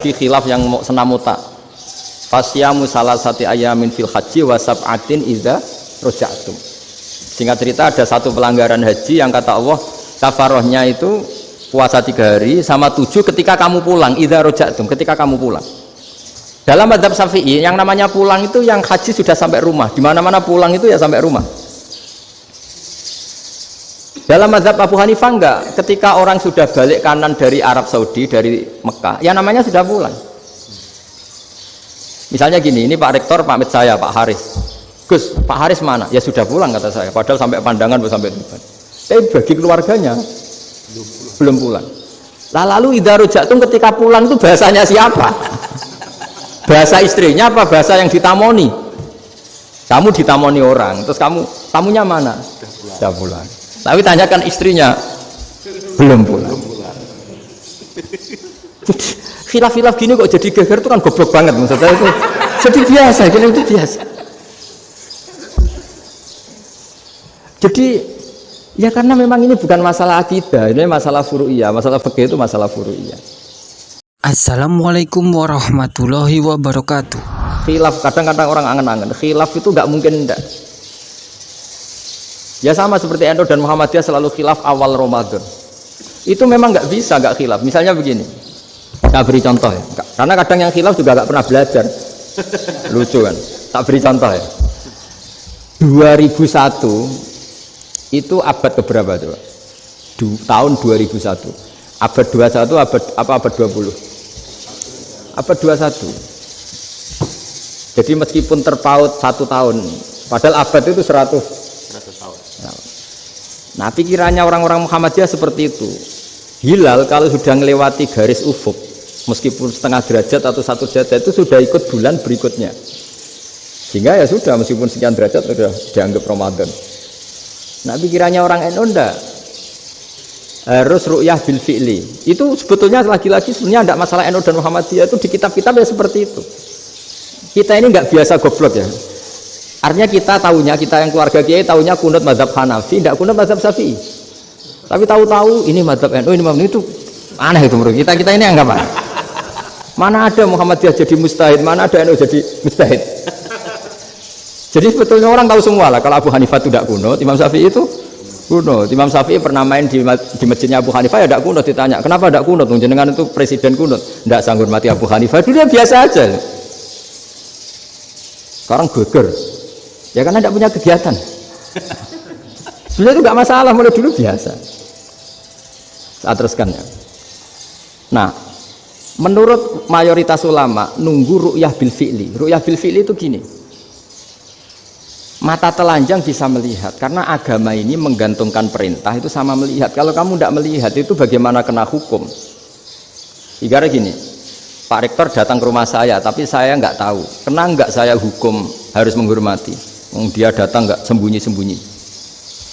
Fi khilaf yang mau senamuta fasyamu salasati ayamin fil haji wa sab'atin idza raja'tum. Singkat cerita ada satu pelanggaran haji yang kata Allah kafarohnya itu puasa 3 hari sama 7 ketika kamu pulang, idza raja'tum, ketika kamu pulang. Dalam mazhab Syafi'i yang namanya pulang itu yang haji sudah sampai rumah. Di mana-mana pulang itu ya sampai rumah. Dalam mazhab Abu Hanifah enggak, ketika orang sudah balik kanan dari Arab Saudi, dari Mekah, ya namanya sudah pulang. Misalnya gini, ini Pak Rektor pamit saya, Pak Haris. Gus, Pak Haris mana? Ya sudah pulang kata saya, padahal sampai Pandangan, sampai Tuban. Tapi bagi keluarganya, belum pulang. Lalu idza raja'tum ketika pulang itu bahasanya siapa? Bahasa istrinya apa bahasa yang ditamoni? Kamu ditamoni orang, terus kamunya mana? Sudah pulang. Tapi tanyakan istrinya, belum pulang. Khilaf-khilaf gini kok jadi geger itu kan goblok banget maksudnya itu. Jadi biasa, gini itu biasa. Jadi ya karena memang ini bukan masalah akidah, ini masalah furu'iyah. Masalah fikih itu masalah furu'iyah. Assalamualaikum warahmatullahi wabarakatuh. Khilaf kadang-kadang orang angen-angen. Khilaf itu nggak mungkin enggak. Ya sama seperti NU dan Muhammadiyah selalu khilaf awal Ramadan. Itu memang nggak bisa nggak khilaf. Misalnya begini, tak beri contoh ya. Karena kadang yang khilaf juga nggak pernah belajar. Lucu kan? Tak beri contoh ya. 2001 itu abad keberapa coba? Tahun 2001. Abad 21 abad 20? Abad 21. Jadi meskipun terpaut 1 tahun, padahal abad itu 100 tahun. Nah, pikirannya orang-orang Muhammadiyah seperti itu. Hilal kalau sudah melewati garis ufuk, meskipun setengah derajat atau 1 derajat itu sudah ikut bulan berikutnya. Sehingga ya sudah, meskipun sekian derajat sudah dianggap Ramadan. Nah, pikirannya orang NU enggak. Harus ru'yah bil fi'li. Itu sebetulnya lagi-lagi sebenarnya enggak masalah NU dan Muhammadiyah, itu di kitab-kitab ya seperti itu. Kita ini enggak biasa goblok ya. Artinya kita yang keluarga kiai tahunya kunut mazhab Hanafi, tidak kunut mazhab Syafi'i. Tapi tahu-tahu ini mazhab NU, ini mazhab itu aneh itu menurut kita ini anggap apa? Mana ada Muhammadiyah jadi mustahid, mana ada NU jadi mustahid. Jadi sebetulnya orang tahu semua lah kalau Abu Hanifah itu tidak kunut, Imam Syafi'i itu kunut. Imam Syafi'i pernah main di masjidnya Abu Hanifah ya tidak kunut, ditanya kenapa tidak kunut? Jenengan itu presiden kunut, tidak sanggup mati Abu Hanifah, itu dia biasa aja. Sekarang geger. Ya karena tidak punya kegiatan. Sebenarnya itu nggak masalah, mulai dulu biasa. Saya teruskan ya. Nah, menurut mayoritas ulama nunggu ru'yah bil fi'li. Ru'yah bil fi'li itu gini. Mata telanjang bisa melihat karena agama ini menggantungkan perintah itu sama melihat. Kalau kamu tidak melihat itu bagaimana kena hukum? Ibarat gini. Pak Rektor datang ke rumah saya, tapi saya nggak tahu. Kena nggak saya hukum harus menghormati? Dia datang nggak sembunyi-sembunyi.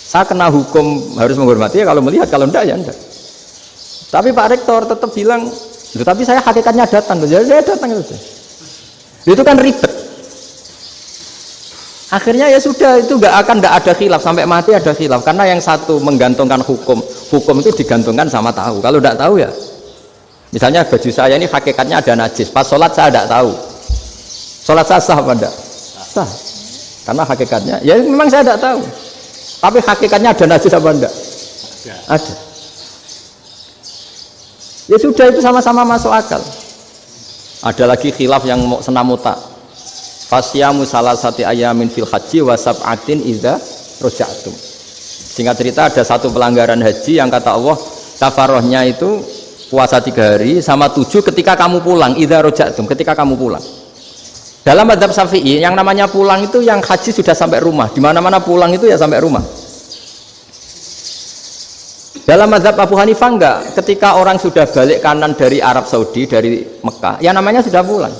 Saya kena hukum harus menghormati ya kalau melihat, kalau enggak ya enggak. Tapi Pak Rektor tetap bilang, tapi saya hakikatnya datang, jadi saya datang itu. Itu kan ribet. Akhirnya ya sudah, itu nggak ada khilaf sampai mati ada khilaf karena yang satu menggantungkan hukum itu digantungkan sama tahu. Kalau enggak tahu ya, misalnya baju saya ini hakikatnya ada najis, pas sholat saya enggak tahu. Sholat saya sah apa enggak? Sah. Karena hakikatnya, ya memang saya tidak tahu. Tapi hakikatnya ada najis apa enggak? Ada. Ya sudah, itu sama-sama masuk akal. Ada lagi khilaf yang mau senamuta. Fasyamu salasati ayamin fil haji wa sab'atin idza raja'tum. Singkat cerita ada satu pelanggaran haji yang kata Allah kafarohnya itu puasa 3 hari sama 7 ketika kamu pulang, idza raja'tum, ketika kamu pulang. Dalam mazhab Syafi'i yang namanya pulang itu yang haji sudah sampai rumah. Di mana-mana pulang itu ya sampai rumah. Dalam mazhab Abu Hanifah enggak, ketika orang sudah balik kanan dari Arab Saudi, dari Mekah, ya namanya sudah pulang.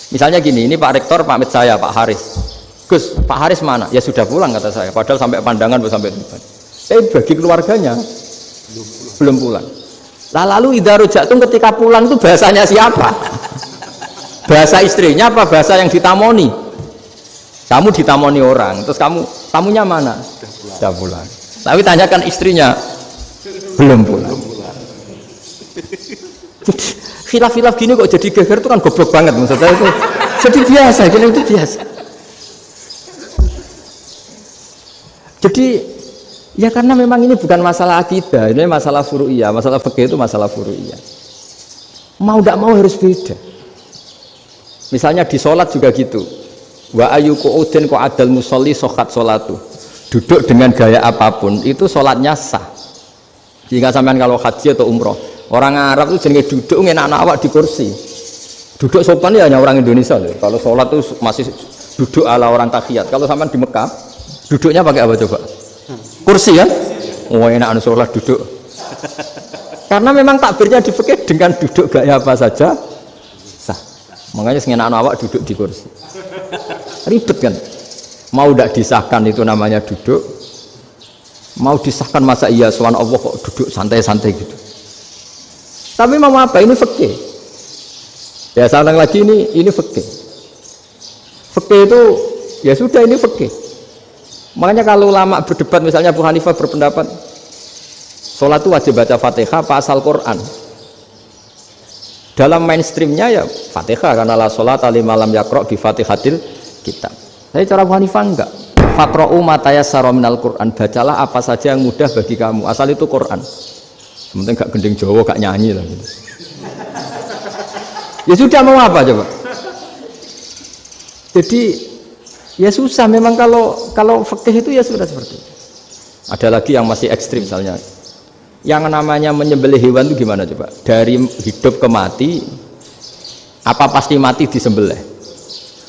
Misalnya gini, ini Pak Rektor pamit saya, Pak Haris. Gus, Pak Haris mana? Ya sudah pulang kata saya, padahal sampai Pandangan, sampai Tuban. Tapi bagi keluarganya belum pulang. Lalu idza raja'tum ketika pulang itu bahasanya siapa? Bahasa istrinya apa bahasa yang ditamoni? Kamu ditamoni orang, terus kamunya mana? Sudah pulang. Tapi tanyakan istrinya, belum pulang. Khilaf-khilaf gini kok jadi geger itu kan goblok banget maksudnya itu. Jadi biasa, gini itu biasa. Jadi ya karena memang ini bukan masalah akidah, ini masalah furu'iyah. Masalah fikih itu masalah furu'iyah. Mau tidak mau harus beda. Misalnya di sholat juga gitu. Wa ayyuku udin ko adal musolli sokat sholatu. Duduk dengan gaya apapun itu sholatnya sah. Jika sampean kalau haji atau umroh, orang Arab itu jenenge duduk ngenak awak di kursi. Duduk sopan ya hanya orang Indonesia loh. Kalau sholat itu masih duduk ala orang tahiyat. Kalau sampean di Mekah, duduknya pakai apa coba? Kursi ya? Oh enak sholat duduk. Karena memang takbirnya di fikih dengan duduk gaya apa saja sah. Makanya sengenak awak duduk di kursi. Ribet kan? Mau tidak disahkan itu namanya duduk. Mau disahkan masa iya sowan Allah kok duduk santai-santai gitu. Tapi mau apa? Ini fikih. Ya saya ulang lagi ini fikih. Fikih itu ya sudah ini fikih. Makanya kalau ulama berdebat misalnya Abu Hanifah berpendapat sholat itu wajib baca Fatihah apa asal Quran. Dalam mainstreamnya ya Fatihah karena la sholat alimalam yakro bi Fatihatil kitab. Tapi cara Abu Hanifah enggak. Faqra'u ma tayassara minal Qur'an, bacalah apa saja yang mudah bagi kamu. Asal itu Quran. Sementing gak gending Jawa, gak nyanyi lah gitu. Ya sudah mau apa coba? Jadi ya susah memang kalau fikih itu ya sudah seperti itu. Ada lagi yang masih ekstrim misalnya. Yang namanya menyembelih hewan itu gimana coba? Dari hidup ke mati, apa pasti mati disembelih?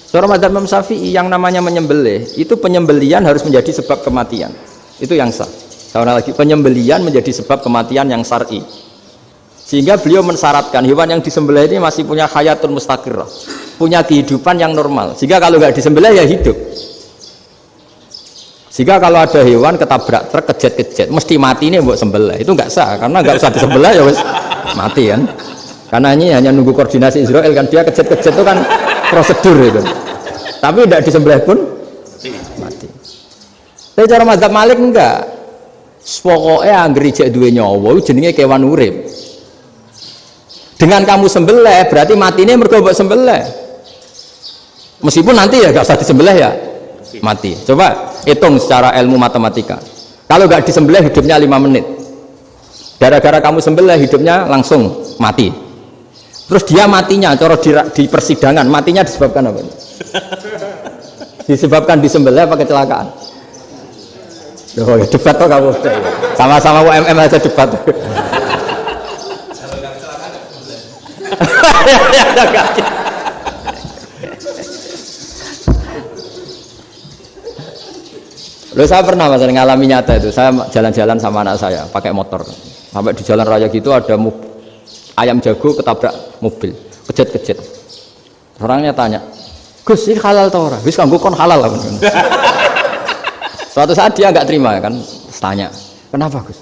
Cara mazhab Imam Syafi'i yang namanya menyembelih itu penyembelian harus menjadi sebab kematian. Itu yang sah. Karena lagi penyembelian menjadi sebab kematian yang syar'i. Sehingga beliau mensyaratkan hewan yang disembelih ini masih punya hayatun mustaqirrah, punya kehidupan yang normal. Sehingga kalau nggak disembelih ya hidup. Sehingga kalau ada hewan ketabrak truk kejet-kejet mesti mati ini buat sembelih. Itu nggak sah karena nggak usah disembelih ya wis mati kan. Karena ini hanya nunggu koordinasi Israel kan, dia kejet-kejet itu kan prosedur itu. Tapi tidak disembelih pun mati. Tapi cara mazhab Malik enggak. Pokoknya anggere jek duwe nyawa jenenge kewan urip. Dengan kamu sembelih berarti matinya mergo mbok sembelih. Meskipun nanti ya enggak usah disembelih ya mati. Coba hitung secara ilmu matematika. Kalau enggak disembelih hidupnya 5 menit. Gara-gara kamu sembelih hidupnya langsung mati. Terus dia matinya, cara di persidangan, matinya disebabkan apa? Disebabkan disembelih apa kecelakaan? Oh ya debat kok kamu. Sama-sama UMM aja debat. Loh saya pernah mas ngalami nyata itu, saya jalan-jalan sama anak saya pakai motor, sampai di jalan raya gitu ada ayam jago ketabrak mobil, kejet-kejet. Orangnya tanya, Gus ini halal tau ora? Wis kanggo kon halal lah. Suatu saat dia nggak terima kan, tanya, kenapa Gus?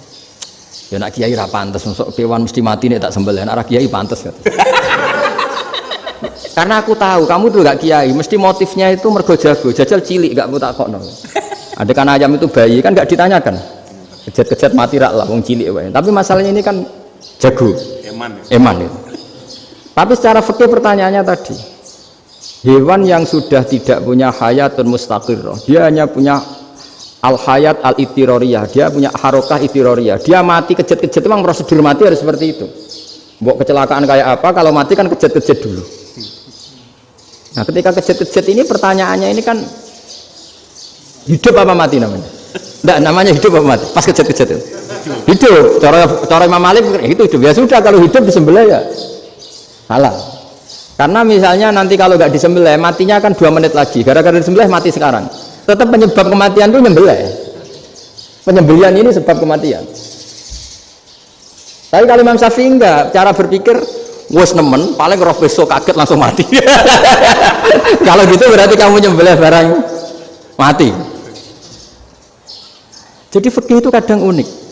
Ya nak kiai ra pantes, masuk kewan mesti mati nih tak sembelih, nak kiai pantes kan? Karena aku tahu kamu tuh nggak kiai, mesti motifnya itu mergo jago, jajal cilik nggak mau tak kok no. Ada kan ayam itu bayi kan nggak ditanyakan, kejet-kejet mati rak lah, wong cilik wae. Tapi masalahnya ini kan jago, eman itu. Tapi secara fikih pertanyaannya tadi, hewan yang sudah tidak punya hayatun mustaqirrah, dia hanya punya al-hayat al-itiroriyah, dia punya harokah itiroriyah, dia mati kejet-kejet, memang prosedur mati harus seperti itu. Mbok kecelakaan kayak apa, kalau mati kan kejet-kejet dulu. Nah ketika kejet-kejet ini pertanyaannya ini kan hidup apa mati namanya? Enggak, namanya hidup apa mati? Pas kejet-kejet itu hidup. Cara Imam Malik itu hidup. Ya sudah kalau hidup disembelih ya halal. Karena misalnya nanti kalau nggak disembelih matinya kan 2 menit lagi. Gara-gara disembelih mati sekarang. Tetap penyebab kematian itu nyembelih. Penyembelihan ini sebab kematian. Tapi kalau Imam Syafi'i enggak, cara berpikir wes nemen, paling roh besok kaget langsung mati. Kalau gitu berarti kamu nyembelih barang mati. Jadi fikih itu kadang unik.